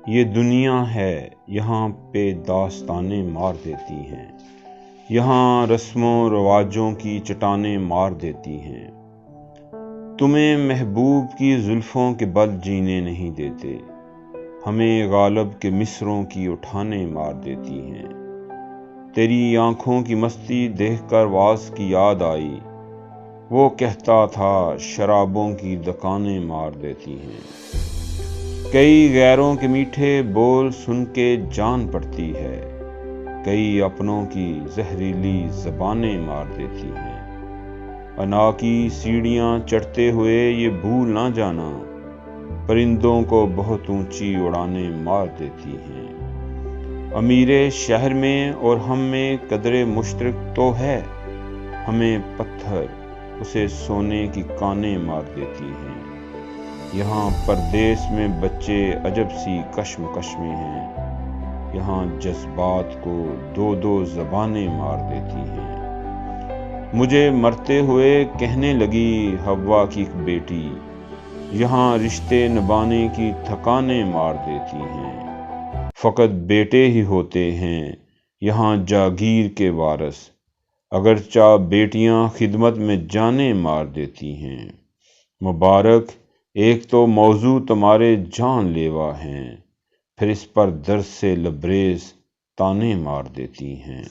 یہ دنیا ہے یہاں پہ داستانیں مار دیتی ہیں، یہاں رسم و رواجوں کی چٹانیں مار دیتی ہیں۔ تمہیں محبوب کی زلفوں کے بل جینے نہیں دیتے، ہمیں غالب کے مصروں کی اٹھانے مار دیتی ہیں۔ تیری آنکھوں کی مستی دیکھ کر واز کی یاد آئی، وہ کہتا تھا شرابوں کی دکانیں مار دیتی ہیں۔ کئی غیروں کے میٹھے بول سن کے جان پڑتی ہے، کئی اپنوں کی زہریلی زبانیں مار دیتی ہیں۔ انا کی سیڑھیاں چڑھتے ہوئے یہ بھول نہ جانا، پرندوں کو بہت اونچی اڑانے مار دیتی ہیں۔ امیر شہر میں اور ہم میں قدر مشترک تو ہے، ہمیں پتھر اسے سونے کی کانیں مار دیتی ہیں۔ یہاں پردیس میں بچے عجب سی کشمکش میں ہیں، یہاں جذبات کو دو دو زبانیں مار دیتی ہیں۔ مجھے مرتے ہوئے کہنے لگی حوا کی ایک بیٹی، یہاں رشتے نبھانے کی تھکانیں مار دیتی ہیں۔ فقط بیٹے ہی ہوتے ہیں یہاں جاگیر کے وارث، اگرچہ بیٹیاں خدمت میں جانیں مار دیتی ہیں۔ مبارک، ایک تو موضوع تمہارے جان لیوا ہیں، پھر اس پر درد سے لبریز تانے مار دیتی ہیں۔